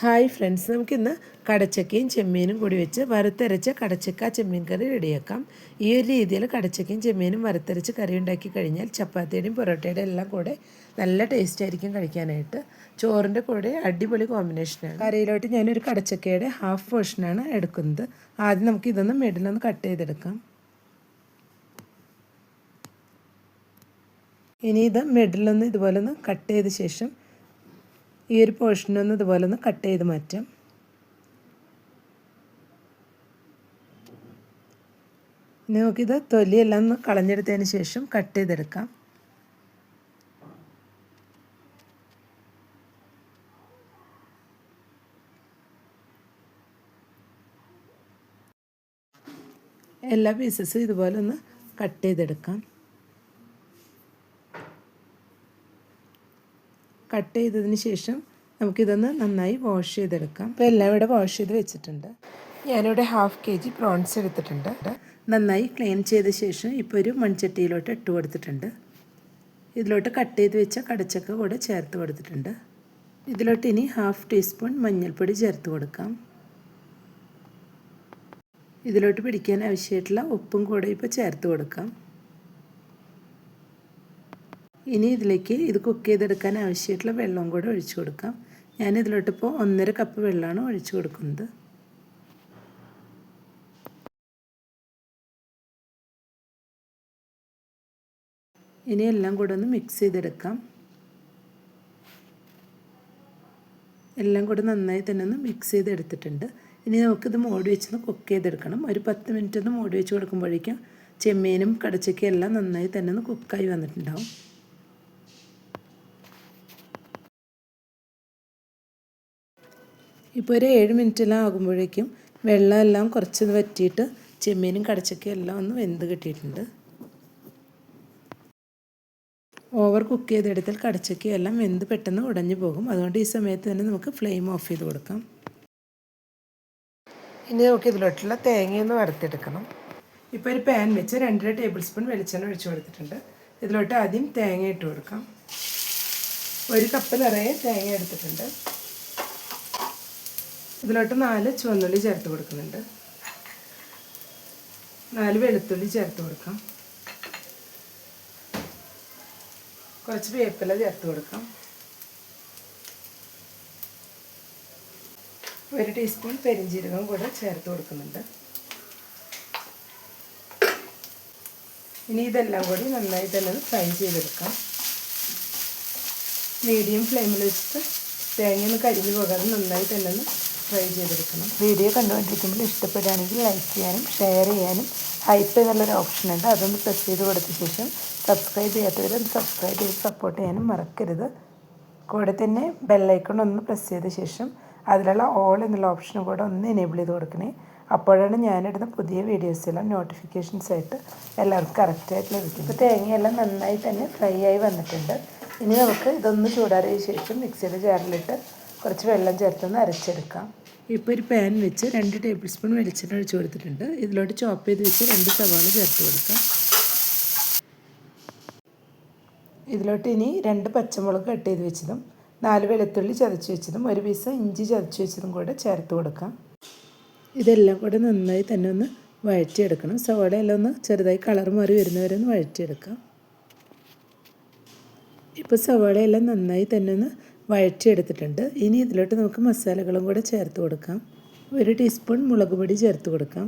Hi friends, നമുക്കിന്ന് കടച്ചക്കയും ചെമ്മീനും കൂടി വെച്ച് വറുത്തരച്ച കടച്ചക്ക ചെമ്മീൻ കറി റെഡിയാക്കാം. ഈ ഒരു രീതിയിൽ കടച്ചക്കയും ചെമ്മീനും വറുത്തരച്ച് കറി ഉണ്ടാക്കി കഴിഞ്ഞാൽ ചപ്പാത്തിയുടെയും പൊറോട്ടയുടെയും എല്ലാം കൂടെ നല്ല ടേസ്റ്റ് ആയിരിക്കും കഴിക്കാനായിട്ട്. ചോറിൻ്റെ കൂടെ അടിപൊളി കോമ്പിനേഷനാണ്. കറിയിലോട്ട് ഞാനൊരു കടച്ചക്കയുടെ ഹാഫ് പോർഷനാണ് എടുക്കുന്നത്. ആദ്യം നമുക്ക് ഇതൊന്ന് മിഡിലൊന്ന് കട്ട് ചെയ്തെടുക്കാം. ഇനി ഇത് മിഡിലൊന്ന് ഇതുപോലെ ഒന്ന് കട്ട് ചെയ്ത ശേഷം ഈ ഒരു പോർഷനൊന്ന് ഇതുപോലെ ഒന്ന് കട്ട് ചെയ്ത് മാറ്റാം. ഇനി നമുക്കിത് തൊലിയെല്ലാം ഒന്ന് കളഞ്ഞെടുത്തതിന് ശേഷം കട്ട് ചെയ്തെടുക്കാം. എല്ലാ പീസസും ഇതുപോലെ ഒന്ന് കട്ട് ചെയ്തെടുക്കാം. കട്ട് ചെയ്തതിന് ശേഷം നമുക്കിതൊന്ന് നന്നായി വാഷ് ചെയ്തെടുക്കാം. ഇപ്പോൾ എല്ലാം ഇവിടെ വാഷ് ചെയ്ത് വെച്ചിട്ടുണ്ട്. ഞാനിവിടെ ½ kg പ്രോൺസ് എടുത്തിട്ടുണ്ട്. നന്നായി ക്ലീൻ ചെയ്ത ശേഷം ഇപ്പോൾ ഒരു മൺചട്ടിയിലോട്ട് ഇട്ട് കൊടുത്തിട്ടുണ്ട്. ഇതിലോട്ട് കട്ട് ചെയ്ത് വെച്ച കടച്ചക്ക കൂടെ ചേർത്ത് കൊടുത്തിട്ടുണ്ട്. ഇതിലോട്ട് ഇനി ½ ടീസ്പൂൺ മഞ്ഞൾപ്പൊടി ചേർത്ത് കൊടുക്കാം. ഇതിലോട്ട് പിടിക്കാൻ ആവശ്യമായിട്ടുള്ള ഉപ്പും കൂടെ ഇപ്പോൾ ചേർത്ത് കൊടുക്കാം. ഇനി ഇതിലേക്ക് ഇത് കുക്ക് ചെയ്തെടുക്കാൻ ആവശ്യമായിട്ടുള്ള വെള്ളവും കൂടെ ഒഴിച്ചു കൊടുക്കാം. ഞാനിതിലോട്ടിപ്പോൾ 1.5 കപ്പ് വെള്ളമാണ് ഒഴിച്ചു കൊടുക്കുന്നത്. ഇനി എല്ലാം കൂടെ ഒന്ന് മിക്സ് ചെയ്തെടുക്കാം. എല്ലാം കൂടെ നന്നായി തന്നെ ഒന്ന് മിക്സ് ചെയ്തെടുത്തിട്ടുണ്ട്. ഇനി നമുക്കിത് മൂടി വെച്ചൊന്ന് കുക്ക് ചെയ്തെടുക്കണം. ഒരു 10 മിനിറ്റ് ഒന്ന് മൂടി വെച്ച് കൊടുക്കുമ്പോഴേക്കും ചെമ്മീനും കടച്ചക്കയും എല്ലാം നന്നായി തന്നെ ഒന്ന് കുക്കായി വന്നിട്ടുണ്ടാവും. ഇപ്പോൾ ഒരു 7 മിനിറ്റെല്ലാം ആകുമ്പോഴേക്കും വെള്ളമെല്ലാം കുറച്ച് വറ്റിയിട്ട് ചെമ്മീനും കടച്ചക്കയും എല്ലാം ഒന്ന് വെന്ത് കിട്ടിയിട്ടുണ്ട്. ഓവർ കുക്ക് ചെയ്തെടുത്താൽ കടച്ചക്കയും എല്ലാം വെന്ത് പെട്ടെന്ന് ഉടഞ്ഞു പോകും. അതുകൊണ്ട് ഈ സമയത്ത് തന്നെ നമുക്ക് ഫ്ലെയിം ഓഫ് ചെയ്ത് കൊടുക്കാം. ഇനി നമുക്ക് ഇതിലോട്ടുള്ള തേങ്ങയൊന്ന് വറുത്തെടുക്കണം. ഇപ്പോൾ ഒരു പാൻ വെച്ച് 2.5 ടേബിൾ സ്പൂൺ വെളിച്ചെണ്ണ ഒഴിച്ച് കൊടുത്തിട്ടുണ്ട്. ഇതിലോട്ട് ആദ്യം തേങ്ങ ഇട്ട് കൊടുക്കാം. 1 കപ്പ് നിറയെ തേങ്ങ എടുത്തിട്ടുണ്ട്. ഇതിലോട്ട് 4 ചുവന്നുള്ളി ചേർത്ത് കൊടുക്കുന്നുണ്ട്. 4 വെളുത്തുള്ളി ചേർത്ത് കൊടുക്കാം. കുറച്ച് വേപ്പില ചേർത്ത് കൊടുക്കാം. 1 ടീസ്പൂൺ പെരിഞ്ജീരകം കൂടെ ചേർത്ത് കൊടുക്കുന്നുണ്ട്. ഇനി ഇതെല്ലാം കൂടി നന്നായി തന്നെ ഫ്രൈ ചെയ്തെടുക്കാം. മീഡിയം ഫ്ലെയിമിൽ വെച്ചിട്ട് തേങ്ങയൊന്ന് കരിഞ്ഞു പോകാതെ നന്നായി തന്നെ ഒന്ന് ഫ്രൈ ചെയ്തെടുക്കണം. വീഡിയോ കണ്ടുകൊണ്ടിരിക്കുമ്പോൾ ഇഷ്ടപ്പെടുകയാണെങ്കിൽ ലൈക്ക് ചെയ്യാനും ഷെയർ ചെയ്യാനും ഹൈപ്പ് എന്നുള്ളൊരു ഓപ്ഷൻ ഉണ്ട്. അതൊന്ന് പ്രസ് ചെയ്ത് കൊടുത്ത ശേഷം സബ്സ്ക്രൈബ് ചെയ്യാത്തവരൊന്ന് സബ്സ്ക്രൈബ് ചെയ്ത് സപ്പോർട്ട് ചെയ്യാനും മറക്കരുത്. കൂടെ തന്നെ ബെല്ലൈക്കൺ ഒന്ന് പ്രസ് ചെയ്ത ശേഷം അതിലുള്ള ഓൾ എന്നുള്ള ഓപ്ഷനും കൂടെ ഒന്ന് എനേബിൾ ചെയ്ത് കൊടുക്കണേ. അപ്പോഴാണ് ഞാനിടുന്ന പുതിയ വീഡിയോസെല്ലാം നോട്ടിഫിക്കേഷൻസ് ആയിട്ട് എല്ലാവർക്കും കറക്റ്റായിട്ട് ലഭിക്കും. ഇപ്പോൾ തേങ്ങയെല്ലാം നന്നായി തന്നെ ഫ്രൈ ആയി വന്നിട്ടുണ്ട്. ഇനി നമുക്ക് ഇതൊന്ന് ചൂടാറിയ ശേഷം മിക്സിയുടെ ജാറിലിട്ട് കുറച്ച് വെള്ളം ചേർത്തൊന്ന് അരച്ചെടുക്കാം. ഇപ്പോൾ ഒരു പാൻ വെച്ച് 2 ടേബിൾ സ്പൂൺ വെളിച്ചെണ്ണ ഒഴിച്ച് കൊടുത്തിട്ടുണ്ട്. ഇതിലോട്ട് ചോപ്പ് ചെയ്ത് വെച്ച് 2 സവാള ചേർത്ത് കൊടുക്കാം. ഇതിലോട്ട് ഇനി 2 പച്ചമുളക് കട്ട് ചെയ്ത് വെച്ചതും 4 വെളുത്തുള്ളി ചതച്ച് വെച്ചതും 1 പീസ് ഇഞ്ചി ചതച്ച് വെച്ചതും കൂടെ ചേർത്ത് കൊടുക്കാം. ഇതെല്ലാം കൂടെ നന്നായി തന്നെ ഒന്ന് വഴറ്റിയെടുക്കണം. സവാള എല്ലാം ഒന്ന് ചെറുതായി കളർ മാറി വരുന്നവരെ ഒന്ന് വഴറ്റിയെടുക്കാം. ഇപ്പോൾ സവാളയെല്ലാം നന്നായി തന്നെ ഒന്ന് വഴറ്റിയെടുത്തിട്ടുണ്ട്. ഇനി ഇതിലോട്ട് നമുക്ക് മസാലകളും കൂടെ ചേർത്ത് കൊടുക്കാം. 1 ടീസ്പൂൺ മുളക് പൊടി ചേർത്ത് കൊടുക്കാം.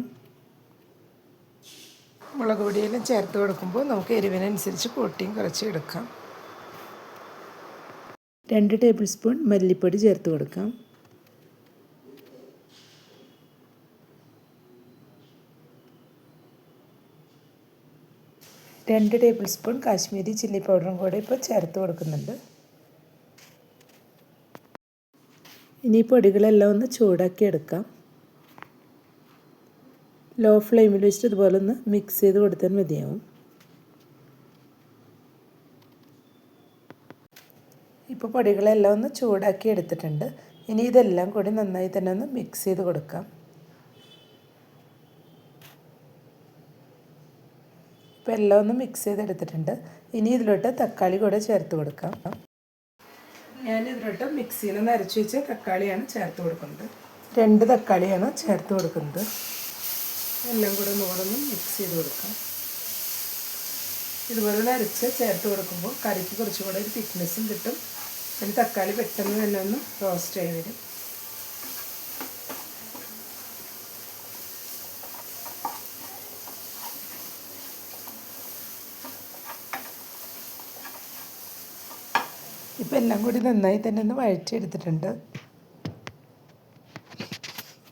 മുളക് പൊടിയെല്ലാം ചേർത്ത് കൊടുക്കുമ്പോൾ നമുക്ക് എരിവിനനുസരിച്ച് കൂട്ടിയും കുറച്ച് എടുക്കാം. 2 ടേബിൾ സ്പൂൺ മല്ലിപ്പൊടി ചേർത്ത് കൊടുക്കാം. 2 ടേബിൾ സ്പൂൺ കാശ്മീരി ചില്ലി പൗഡറും കൂടെ ഇപ്പോൾ ചേർത്ത് കൊടുക്കുന്നുണ്ട്. ഇനി പൊടികളെല്ലാം ഒന്ന് ചൂടാക്കി എടുക്കാം. ലോ ഫ്ലെയിമിൽ വെച്ചിട്ട് ഇതുപോലെ ഒന്ന് മിക്സ് ചെയ്ത് കൊടുത്താൽ മതിയാവും. ഇപ്പോൾ പൊടികളെല്ലാം ഒന്ന് ചൂടാക്കി എടുത്തിട്ടുണ്ട്. ഇനി ഇതെല്ലാം കൂടി നന്നായി തന്നെ ഒന്ന് മിക്സ് ചെയ്ത് കൊടുക്കാം. ഇപ്പോൾ എല്ലാം ഒന്ന് മിക്സ് ചെയ്തെടുത്തിട്ടുണ്ട്. ഇനി ഇതിലോട്ട് തക്കാളി കൂടെ ചേർത്ത് കൊടുക്കാം. ഞാനിതിലോട്ട് മിക്സിയിൽ നിന്ന് അരച്ച് വെച്ച തക്കാളിയാണ് ചേർത്ത് കൊടുക്കുന്നത്. 2 തക്കാളിയാണ് ചേർത്ത് കൊടുക്കുന്നത്. എല്ലാം കൂടെ നൂറൊന്നും മിക്സ് ചെയ്ത് കൊടുക്കാം. ഇതുപോലെ ഒന്ന് അരച്ച് ചേർത്ത് കൊടുക്കുമ്പോൾ കറിക്ക് കുറച്ചുകൂടെ ഒരു തിക്നെസ്സും കിട്ടും. പിന്നെ തക്കാളി പെട്ടെന്ന് തന്നെ ഒന്ന് റോസ്റ്റ് ആയി വരും. ഇപ്പം എല്ലാം കൂടി നന്നായി തന്നെ ഒന്ന് വഴറ്റിയെടുത്തിട്ടുണ്ട്.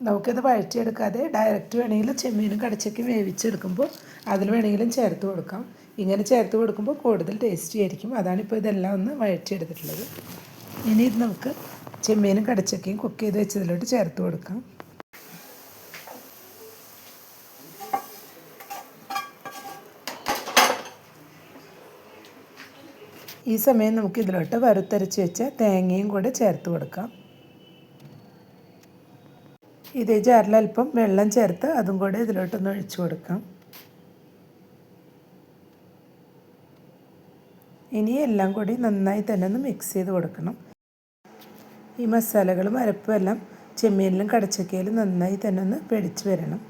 നമുക്കിത് വഴറ്റിയെടുക്കാതെ ഡയറക്റ്റ് വേണമെങ്കിൽ ചെമ്മീനും കടച്ചക്കയും വേവിച്ചെടുക്കുമ്പോൾ അതിൽ വേണമെങ്കിലും ചേർത്ത് കൊടുക്കാം. ഇങ്ങനെ ചേർത്ത് കൊടുക്കുമ്പോൾ കൂടുതൽ ടേസ്റ്റി ആയിരിക്കും. അതാണിപ്പോൾ ഇതെല്ലാം ഒന്ന് വഴറ്റിയെടുത്തിട്ടുള്ളത്. ഇനി ഇത് നമുക്ക് ചെമ്മീനും കടച്ചക്കയും കുക്ക് ചെയ്ത് വെച്ചതിലോട്ട് ചേർത്ത് കൊടുക്കാം. ഈ സമയം നമുക്ക് ഇതിലോട്ട് വറുത്തരച്ച് വെച്ച തേങ്ങയും കൂടെ ചേർത്ത് കൊടുക്കാം. ഇതേ ജാറിൽ അല്പം വെള്ളം ചേർത്ത് അതും കൂടെ ഇതിലോട്ടൊന്ന് ഒഴിച്ചു കൊടുക്കാം. ഇനി എല്ലാം കൂടി നന്നായി തന്നെ ഒന്ന് മിക്സ് ചെയ്ത് കൊടുക്കണം. ഈ മസാലകളും അരപ്പും എല്ലാം ചെമ്മീനിലും കടച്ചക്കയിലും നന്നായി തന്നെ ഒന്ന് പിടിച്ച് വരണം.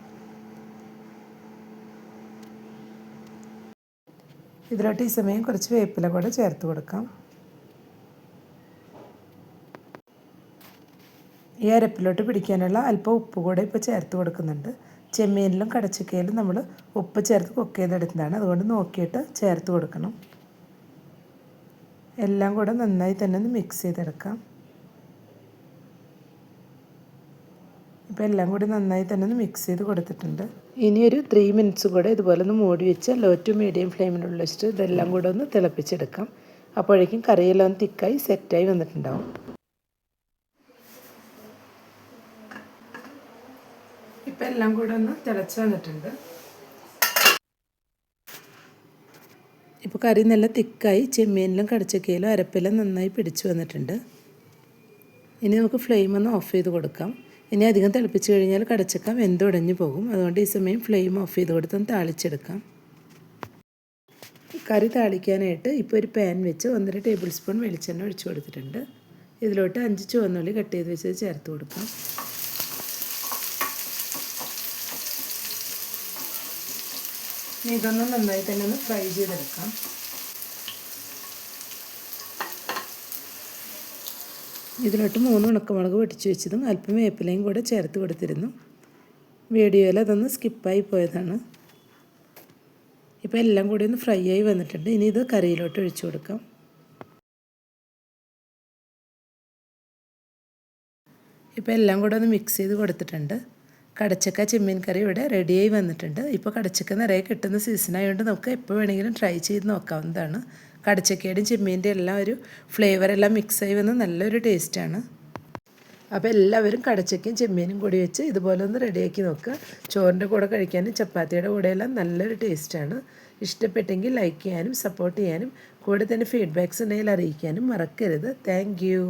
ഇതിലോട്ട് ഈ സമയം കുറച്ച് വേപ്പില കൂടെ ചേർത്ത് കൊടുക്കാം. ഈ അരപ്പിലോട്ട് പിടിക്കാനുള്ള അല്പം ഉപ്പ് കൂടെ ഇപ്പോൾ ചേർത്ത് കൊടുക്കുന്നുണ്ട്. ചെമ്മീനിലും കടച്ചക്കയിലും നമ്മൾ ഉപ്പ് ചേർത്ത് കുക്ക് ചെയ്തെടുത്തതാണ്, അതുകൊണ്ട് നോക്കിയിട്ട് ചേർത്ത് കൊടുക്കണം. എല്ലാം കൂടെ നന്നായി തന്നെ ഒന്ന് മിക്സ് ചെയ്തെടുക്കാം. ഇപ്പോൾ എല്ലാം കൂടി നന്നായി തന്നെ ഒന്ന് മിക്സ് ചെയ്ത് കൊടുത്തിട്ടുണ്ട്. ഇനി ഒരു 3 മിനിറ്റ്സ് കൂടെ ഇതുപോലെ ഒന്ന് മൂടി വെച്ച് ലോ ടു മീഡിയം ഫ്ലെയിമിലുള്ള വെച്ചിട്ട് ഇതെല്ലാം കൂടെ ഒന്ന് തിളപ്പിച്ചെടുക്കാം. അപ്പോഴേക്കും കറിയെല്ലാം ഒന്ന് തിക്കായി സെറ്റായി വന്നിട്ടുണ്ടാവും. ഇപ്പം എല്ലാം കൂടെ ഒന്ന് തിളച്ച് വന്നിട്ടുണ്ട്. ഇപ്പോൾ കറി നല്ല തിക്കായി ചെമ്മീനിലും കടച്ചക്കയിലും അരപ്പെല്ലാം നന്നായി പിടിച്ച് വന്നിട്ടുണ്ട്. ഇനി നമുക്ക് ഫ്ലെയിം ഒന്ന് ഓഫ് ചെയ്ത് കൊടുക്കാം. ഇനി അധികം തിളപ്പിച്ച് കഴിഞ്ഞാൽ കടച്ചക്ക വെന്തുടഞ്ഞു പോകും. അതുകൊണ്ട് ഈ സമയം ഫ്ലെയിം ഓഫ് ചെയ്ത് കൊടുത്തൊന്ന് താളിച്ചെടുക്കാം. കറി താളിക്കാനായിട്ട് ഇപ്പോൾ ഒരു പാൻ വെച്ച് 1.5 ടേബിൾ സ്പൂൺ വെളിച്ചെണ്ണ ഒഴിച്ചു കൊടുത്തിട്ടുണ്ട്. ഇതിലോട്ട് 5 ചുവന്നുള്ളി കട്ട് ചെയ്ത് വെച്ചത് ചേർത്ത് കൊടുക്കാം. ഇനി ഇതൊന്ന് നന്നായി തന്നെ ഒന്ന് ഫ്രൈ ചെയ്തെടുക്കാം. ഇതിലോട്ട് 3 ഉണക്കമുളക് പൊട്ടിച്ച് വെച്ചതും അല്പം വേപ്പിലയും കൂടെ ചേർത്ത് കൊടുത്തിരുന്നു. വീഡിയോയിൽ അതൊന്ന് സ്കിപ്പായി പോയതാണ്. ഇപ്പോൾ എല്ലാം കൂടി ഒന്ന് ഫ്രൈ ആയി വന്നിട്ടുണ്ട്. ഇനി ഇത് കറിയിലോട്ട് ഒഴിച്ചു കൊടുക്കാം. ഇപ്പോൾ എല്ലാം കൂടെ ഒന്ന് മിക്സ് ചെയ്ത് കൊടുത്തിട്ടുണ്ട്. കടച്ചക്ക ചെമ്മീൻ കറി ഇവിടെ റെഡിയായി വന്നിട്ടുണ്ട്. ഇപ്പോൾ കടച്ചക്ക നിറയെ കിട്ടുന്ന സീസണായതുകൊണ്ട് നമുക്ക് എപ്പോൾ വേണമെങ്കിലും ട്രൈ ചെയ്ത് നോക്കാവുന്നതാണ്. കടച്ചക്കയുടെയും ചെമ്മീൻ്റെയും എല്ലാം ഒരു ഫ്ലേവറെല്ലാം മിക്സായി വന്ന് നല്ലൊരു ടേസ്റ്റാണ്. അപ്പോൾ എല്ലാവരും കടച്ചക്കയും ചെമ്മീനും കൂടി വെച്ച് ഇതുപോലെ ഒന്ന് റെഡിയാക്കി നോക്കുക. ചോറിൻ്റെ കൂടെ കഴിക്കാനും ചപ്പാത്തിയുടെ കൂടെയെല്ലാം നല്ലൊരു ടേസ്റ്റാണ്. ഇഷ്ടപ്പെട്ടെങ്കിൽ ലൈക്ക് ചെയ്യാനും സപ്പോർട്ട് ചെയ്യാനും കൂടെ തന്നെ ഫീഡ്ബാക്ക്സ് ഉണ്ടെങ്കിൽ അറിയിക്കാനും മറക്കരുത്. Thank you.